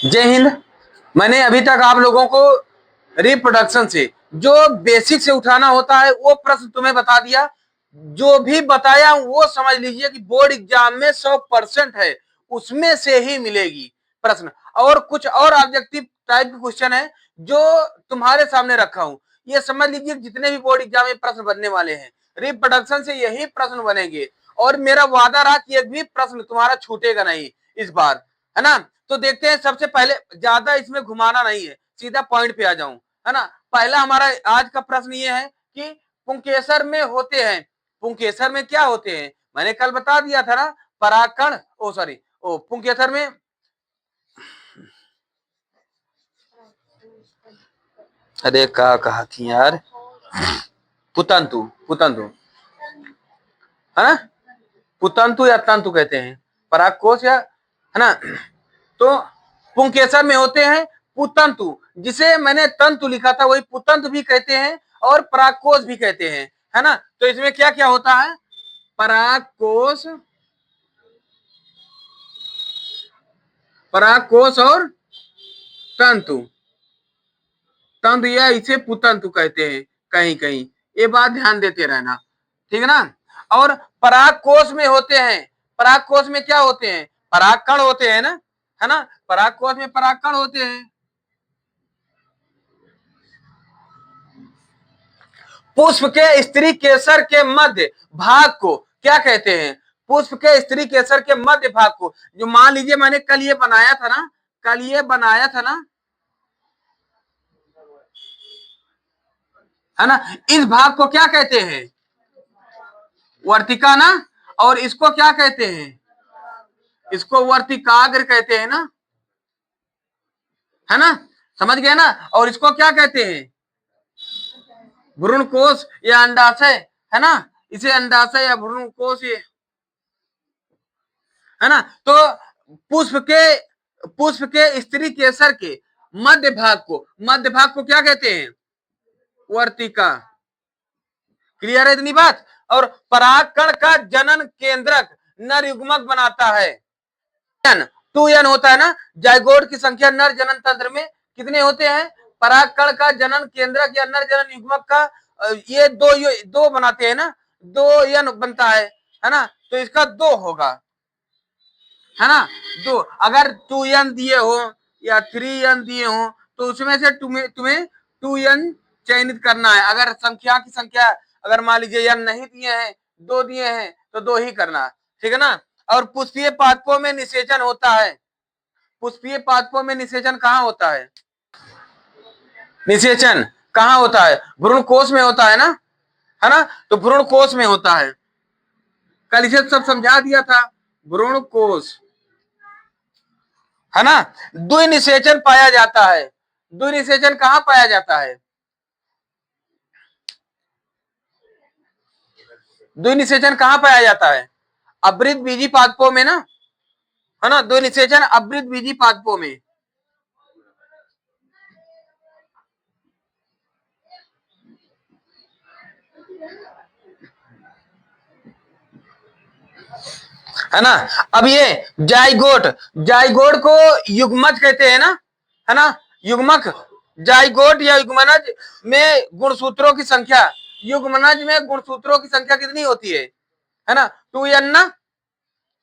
जय हिंद। मैंने अभी तक आप लोगों को रिप्रोडक्शन से जो बेसिक से उठाना होता है वो प्रश्न तुम्हें बता दिया। जो भी बताया वो समझ लीजिए कि बोर्ड एग्जाम में 100% है, उसमें से ही मिलेगी प्रश्न। और कुछ और ऑब्जेक्टिव टाइप के क्वेश्चन है जो तुम्हारे सामने रखा हूं। ये समझ लीजिए जितने भी बोर्ड एग्जाम में प्रश्न बनने वाले हैं रिप्रोडक्शन से यही प्रश्न बनेंगे। और मेरा वादा रहा कि एक भी प्रश्न तुम्हारा छूटेगा नहीं इस बार, है ना। तो देखते हैं, सबसे पहले ज्यादा इसमें घुमाना नहीं है, सीधा पॉइंट पे आ जाऊं, है ना। पहला हमारा आज का प्रश्न ये है कि पुंकेसर में होते हैं, पुंकेसर में क्या होते हैं। मैंने कल बता दिया था ना, परागकण, ओ सॉरी, ओ पुंकेसर में, अरे कहा थी यार, पुतंतु, पुतंतु, है ना, पुतंतु या तंतु कहते हैं, परागकोश या, है ना। तो पुंकेसर में होते हैं पुतंतु, जिसे मैंने तंतु लिखा था वही पुतंतु भी कहते हैं और परागकोश भी कहते हैं, है ना। तो इसमें क्या क्या होता है, परागकोश, परागकोश और तंतु, तंतु या इसे पुतंतु कहते हैं कहीं कहीं, ये बात ध्यान देते रहना, ठीक है ना। और परागकोश में होते हैं, परागकोश में क्या होते हैं, परागकण होते हैं ना, है ना। परागकोश में परागकण होते हैं। पुष्प के स्त्री केसर के मध्य भाग को क्या कहते हैं, पुष्प के स्त्री केसर के मध्य भाग को, जो मान लीजिए मैंने कल ये बनाया था ना, कल ये बनाया था ना, है ना। इस भाग को क्या कहते हैं, वर्तिका ना। और इसको क्या कहते हैं, इसको वर्तिकाग्र कहते हैं ना, है ना, समझ गए ना। और इसको क्या कहते हैं, भ्रूणकोश या अंडाशय, है ना, इसे अंडाशय या भ्रूणकोश, ये, है ना। तो पुष्प के स्त्री केसर के मध्य भाग को क्या कहते हैं, वर्तिका। क्लियर है इतनी बात। और परागकण का जनन केंद्रक नर युग्मक बनाता है, 2n होता है ना। जाइगोट की संख्या नर जनन तंत्र में कितने होते हैं, परागकण का जनन केंद्रक या नर जनन युग्मक का ये दो बनाते हैं ना, 2n बनता है ना। तो इसका 2 होगा, है ना। 2, अगर 2n दिए हो या 3n दिए हो तो उसमें से तुम्हें 2n चयनित करना है। अगर संख्या की संख्या, अगर मान लीजिए n नहीं दिए हैं, 2 दिए हैं तो 2 ही करना, ठीक है ना। और पुष्पीय पादपों में निषेचन होता है, पुष्पीय पादपों में निषेचन कहाँ होता है, निषेचन कहाँ होता है, भ्रूणकोश में होता है ना। तो भ्रूणकोश में होता है, कल इसे सब समझा दिया था, भ्रूणकोश, है ना। द्विनिषेचन पाया जाता है, द्विनिषेचन कहाँ पाया जाता है, द्विनिषेचन कहाँ पाया जाता है, अवृत बीजी पादपों में ना, है ना। द्विनिषेचन अवृत बीजी पादपों में, है ना। अब ये जाइगोट, जाइगोट को युग्मज कहते हैं ना, है ना, युग्मक। जाइगोट या युग्मनज में गुणसूत्रों की संख्या, युग्मनज में गुणसूत्रों की संख्या कितनी होती है ना, 2n ना,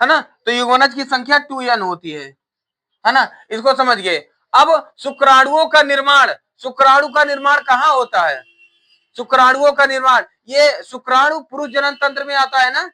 है ना। तो युग्मनज की संख्या 2n होती है ना। इसको समझ गए। अब शुक्राणुओं का निर्माण, शुक्राणु का निर्माण कहाँ होता है, शुक्राणुओं का निर्माण, ये शुक्राणु पुरुष जनन तंत्र में आता है ना।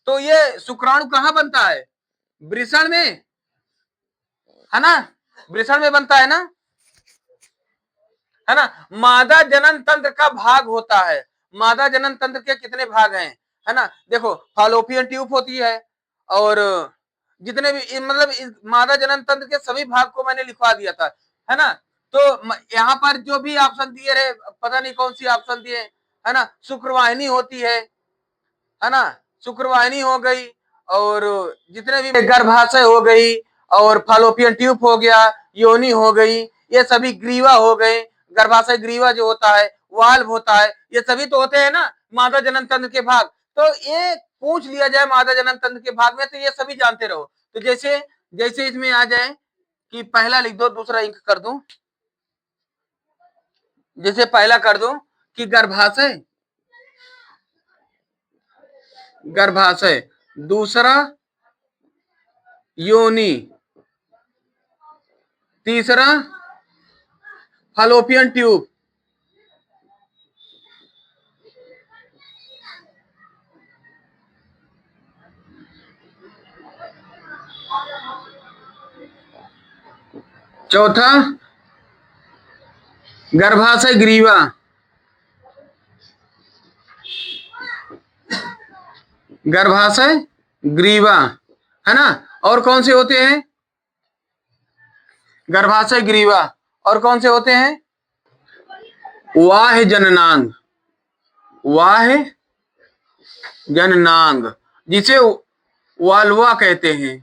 तो ये शुक्राणु कहाँ बनता है, वृषण में, है ना, वृषण में बनता है ना। मादा जनन तंत्र का भाग होता है, मादा जनन तंत्र के कितने भाग हैं, है ना। देखो फॉलोपियन ट्यूब होती है, और जितने भी मतलब मादा जनन तंत्र के सभी भाग को मैंने लिखवा दिया था, है ना। तो यहाँ पर जो भी ऑप्शन दिए रहे, पता नहीं कौन सी ऑप्शन दिए, है ना। शुक्रवाहिनी होती है ना, शुक्रवाहिनी हो गई, और जितने भी गर्भाशय हो गई, और फालोपियन ट्यूब हो गया, योनि हो गई, ये सभी ग्रीवा हो गए, गर्भाशय ग्रीवा जो होता है, वाल्व होता है, ये सभी तो होते हैं ना मादा जनन तंत्र के भाग। तो ये पूछ लिया जाए मादा जनन तंत्र के भाग में तो ये सभी जानते रहो। तो जैसे जैसे इसमें आ जाए कि पहला लिख दो दूसरा इंक कर दूं, जैसे पहला कर दूं कि गर्भाशय, गर्भाशय, दूसरा योनि, तीसरा फलोपियन ट्यूब, चौथा गर्भाशय ग्रीवा, गर्भाशय ग्रीवा, है ना। और कौन से होते हैं, गर्भाशय ग्रीवा, और कौन से होते हैं, वाह्य जननांग, वाह्य जननांग, जिसे वाल्वा कहते हैं,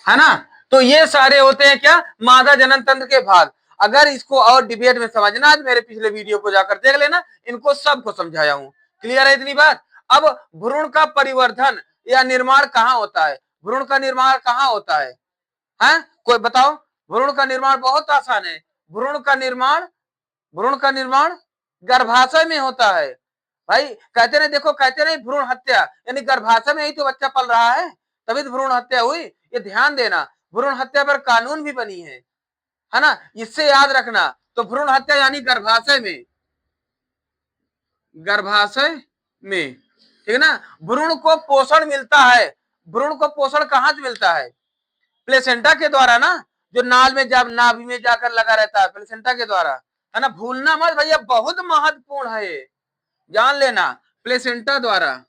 है ना। तो ये सारे होते हैं क्या, मादा जनन तंत्र के भाग। अगर इसको और डिबेट में समझना, आज मेरे पिछले वीडियो को जाकर देख लेना, इनको सबको समझाया हूं। क्लियर है इतनी बात। अब भ्रूण का परिवर्धन या निर्माण कहाँ होता है, भ्रूण का निर्माण कहाँ होता है, हैं? कोई बताओ। भ्रूण का निर्माण बहुत आसान है, भ्रूण का निर्माण, भ्रूण का निर्माण गर्भाशय में होता है भाई। कहते नहीं, देखो कहते नहीं भ्रूण हत्या, यानी गर्भाशय में ही तो बच्चा पल रहा है, तभी तो भ्रूण हत्या हुई। ये ध्यान देना, भ्रूण हत्या पर कानून भी बनी है ना, इससे याद रखना। तो भ्रूण हत्या यानी गर्भाशय में, गर्भाशय में, ठीक है ना। भ्रूण को पोषण मिलता है, भ्रूण को पोषण कहां से मिलता है, प्लेसेंटा के द्वारा ना, जो नाल में जब नाभि में जाकर लगा रहता है, प्लेसेंटा के द्वारा, है ना। भूलना मत भैया, बहुत महत्वपूर्ण है ये, जान लेना, प्लेसेंटा द्वारा,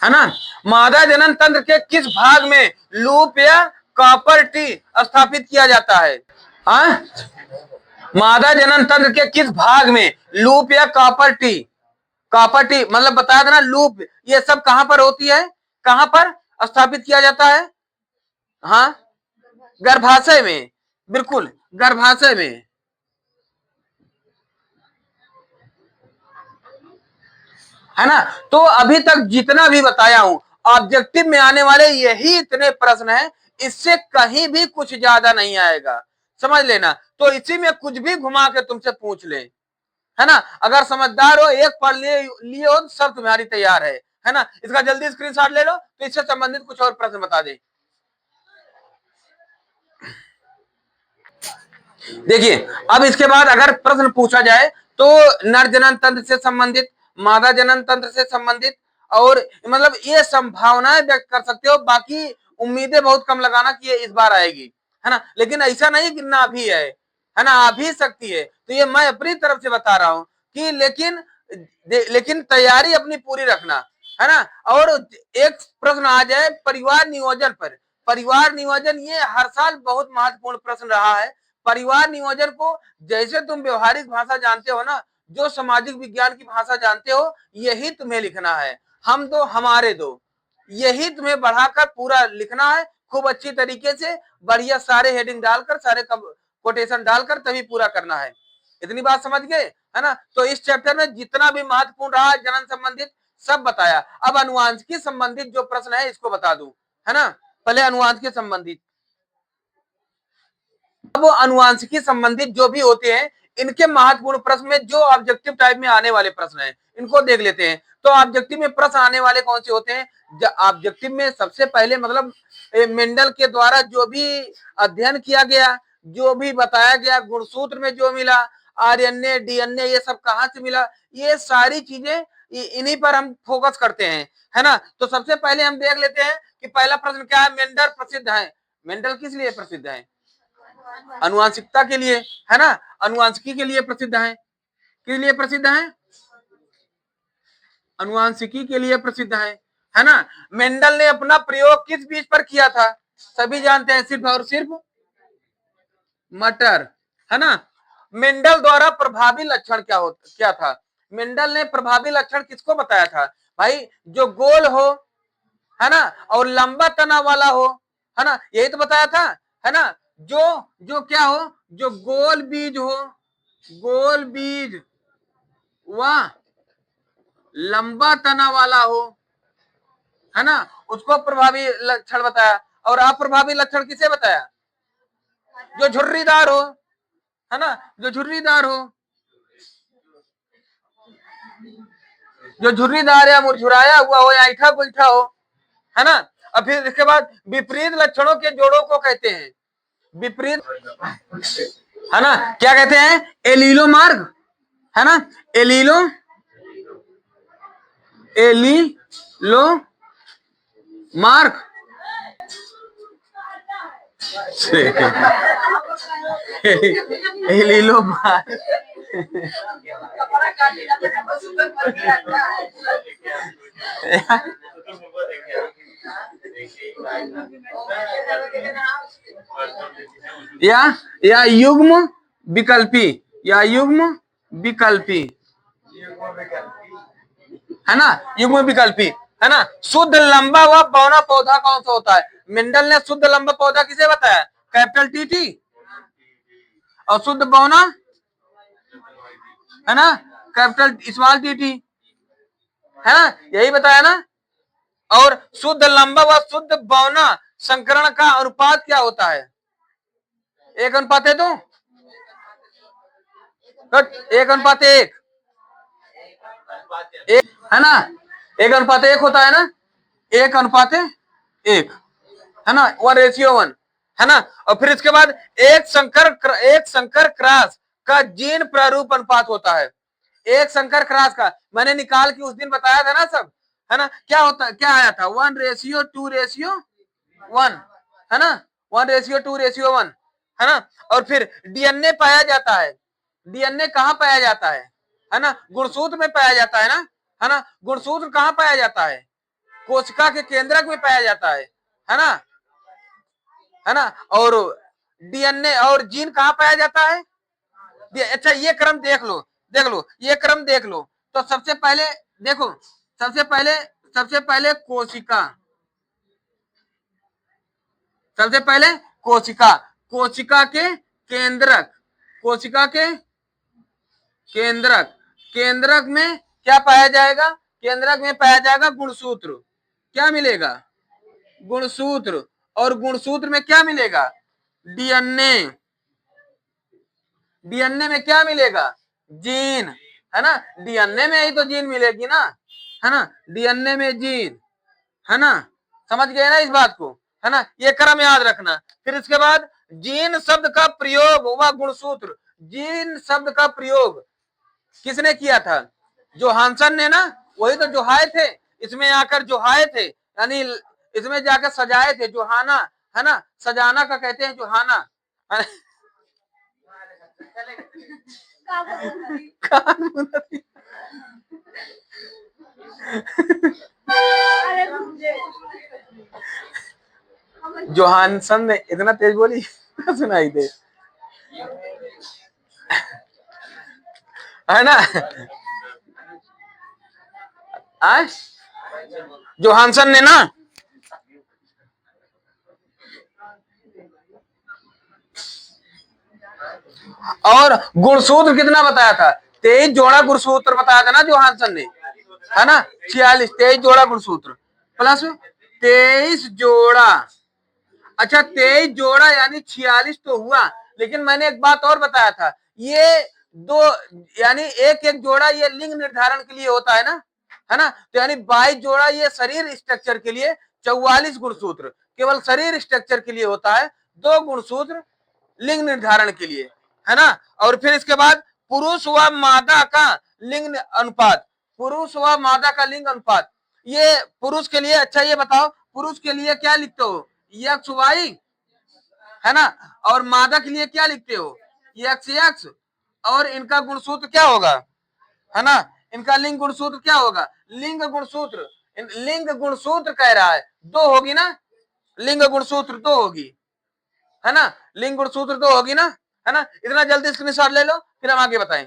है ना। मादा जनन तंत्र के किस भाग में लूप या कॉपर टी स्थापित किया जाता है, हाँ? मादा जनन तंत्र के किस भाग में लूप या कॉपर टी, कॉपर टी मतलब बताया था ना, लूप, ये सब कहां पर होती है, कहां पर स्थापित किया जाता है, हाँ, गर्भाशय में, बिल्कुल गर्भाशय में, है ना। तो अभी तक जितना भी बताया हूं, ऑब्जेक्टिव में आने वाले यही इतने प्रश्न हैं, इससे कहीं भी कुछ ज्यादा नहीं आएगा, समझ लेना। तो इसी में कुछ भी घुमा के तुमसे पूछ ले, है ना। अगर समझदार हो, एक पढ़ लिए हो तो सब तुम्हारी तैयार है ना। इसका जल्दी स्क्रीनशॉट ले लो, तो इससे संबंधित कुछ और प्रश्न बता दे। देखिए, अब इसके बाद अगर प्रश्न पूछा जाए तो नर जनन तंत्र से संबंधित, मादा जनन तंत्र से संबंधित, और मतलब ये संभावनाएं व्यक्त कर सकते हो, बाकी उम्मीदें बहुत कम लगाना कि ये इस बार आएगी, है ना। लेकिन ऐसा नहीं कि ना भी है ना, आ भी सकती है। तो ये मैं अपनी तरफ से बता रहा हूं कि लेकिन तैयारी अपनी पूरी रखना, है ना। और एक प्रश्न आ जाए परिवार नियोजन पर, परिवार नियोजन ये हर साल बहुत महत्वपूर्ण प्रश्न रहा है। परिवार नियोजन को जैसे तुम व्यवहारिक भाषा जानते हो ना, जो सामाजिक विज्ञान की भाषा जानते हो, यही तुम्हें लिखना है। हम दो हमारे दो, यही तुम्हें बढ़ाकर पूरा लिखना है, खूब अच्छी तरीके से, बढ़िया सारे हेडिंग डालकर, सारे कोटेशन डालकर तभी पूरा करना है। इतनी बात समझ गए, है ना। तो इस चैप्टर में जितना भी महत्वपूर्ण रहा जनन संबंधित सब बताया। अब अनुवांशिकी संबंधित जो प्रश्न है इसको बता दूं, है ना। पहले अनुवांशिकी संबंधित, अब वो अनुवांशिकी संबंधित जो भी होते हैं, इनके महत्वपूर्ण प्रश्न में जो ऑब्जेक्टिव टाइप में आने वाले प्रश्न हैं, इनको देख लेते हैं। तो ऑब्जेक्टिव में प्रश्न आने वाले कौन से होते हैं, ऑब्जेक्टिव में सबसे पहले मतलब मेंडल के द्वारा जो भी अध्ययन किया गया, जो भी बताया गया, गुणसूत्र में जो मिला, आरएनए डीएनए ये सब कहां से मिला, ये सारी चीजें इन्हीं पर हम फोकस करते हैं, है ना। तो सबसे पहले हम देख लेते हैं कि पहला प्रश्न क्या है। मेंडल प्रसिद्ध है, मेंडल किस लिए प्रसिद्ध है, अनुवांशिकता के लिए, है ना। अनुवांशिकी के लिए प्रसिद्ध है, किस लिए प्रसिद्ध है, अनुवांशिकी के लिए प्रसिद्ध है ना। मेंडल ने अपना प्रयोग किस बीज पर किया था, सभी जानते हैं, सिर्फ और सिर्फ मटर, है ना। मेंडल द्वारा प्रभावी लक्षण क्या था, मेंडल ने प्रभावी लक्षण किसको बताया था भाई, जो गोल हो, है ना, और लंबा तना वाला हो, है ना, यही तो बताया था, है ना। जो जो क्या हो, जो गोल बीज हो, गोल बीज व लंबा तना वाला हो, है ना, उसको प्रभावी लक्षण बताया। और अप्रभावी लक्षण किसे बताया? जो झुर्रीदार हो, है ना, जो झुर्रीदार हो, जो झुर्रीदार या मुरझुराया हुआ हो या ऐठा गुलठा हो, है ना। और फिर इसके बाद विपरीत लक्षणों के जोड़ों को कहते हैं विपरीत, है ना, क्या कहते हैं? एलीलो मार्ग, है ना, एलीलो एलीलो मार्ग एलीलो मार्ग या युग्म विकल्पी, या युग्म विकल्पी, है ना, युग्म विकल्पी, है ना। शुद्ध लंबा व बौना पौधा कौन सा होता है? मेंडल ने शुद्ध लंबा पौधा किसे बताया? Capital TT. और शुद्ध बौना, है ना, कैपिटल स्मॉल टीटी, है ना, यही बताया ना। और शुद्ध लंबा व शुद्ध बौना संकरण का अनुपात क्या होता है? 1:2 तो 1:1, है ना, 1:1 होता है ना, 1:1, है ना, 1:1, है ना। और फिर इसके बाद एक संकर क्रॉस का जीन प्रारूप अनुपात होता है। एक संकर क्रॉस का मैंने निकाल के उस दिन बताया था ना सब, है ना। क्या होता, क्या आया था? 1:2:1, है ना, 1:2:1, है ना। और फिर डीएनए पाया जाता है। डीएनए कहाँ पाया जाता है ना? गुणसूत्र में पाया जाता है ना। गुणसूत्र कहाँ पाया जाता है? कोशिका के केंद्रक में पाया जाता है ना, है ना। और डीएनए और जीन कहाँ पाया जाता है? अच्छा, ये क्रम देख लो, ये क्रम देख लो। तो सबसे पहले देखो, सबसे पहले कोशिका, सबसे पहले कोशिका के केंद्रक, केंद्रक में क्या पाया जाएगा? केंद्रक में पाया जाएगा गुणसूत्र। क्या मिलेगा? गुणसूत्र। और गुणसूत्र में क्या मिलेगा? डीएनए। डीएनए में क्या मिलेगा? जीन, है ना। डीएनए में ही तो जीन मिलेगी ना, है ना, डीएनए में जीन, है ना। समझ गए ना इस बात को, है ना। ये क्रम याद रखना। फिर इसके बाद जीन शब्द का प्रयोग व गुणसूत्र। जीन शब्द का प्रयोग किसने किया था? जोहानसन ने ना, वही तो जोहाए थे, इसमें आकर जोहाए थे, यानी इसमें जाकर सजाए थे, जोहाना, है ना, सजाना का कहते हैं जोहाना। जोहानसन ने इतना तेज बोली सुनाई दे, है ना। जोहानसन ने ना, और गुणसूत्र कितना बताया था? 23 जोड़ा गुणसूत्र बताया था ना जोहानसन ने, है ना। 23 जोड़ा गुणसूत्र प्लस 23 जोड़ा। अच्छा, 23 जोड़ा यानी 46 तो हुआ, लेकिन मैंने एक बात और बताया था, ये दो यानी एक जोड़ा ये लिंग निर्धारण के लिए होता है ना, है ना। तो यानी 22 जोड़ा ये शरीर स्ट्रक्चर के लिए, 44 गुणसूत्र केवल शरीर स्ट्रक्चर के लिए होता है, 2 गुणसूत्र लिंग निर्धारण के लिए, है ना। और फिर इसके बाद पुरुष व मादा का लिंग अनुपात, पुरुष व मादा का लिंग अनुपात। ये पुरुष के लिए, अच्छा ये बताओ, पुरुष के लिए क्या लिखते हो? एक्स वाई, है ना। और मादा के लिए क्या लिखते हो? X x. और इनका गुणसूत्र क्या होगा, है ना, इनका लिंग गुणसूत्र क्या होगा? लिंग गुणसूत्र, लिंग गुणसूत्र कह रहा है 2 होगी ना, लिंग गुणसूत्र 2 होगी, है ना, लिंग गुणसूत्र 2 होगी ना, है ना। इतना जल्दी स्क्रीनशॉट ले लो, फिर हम आगे बताएं।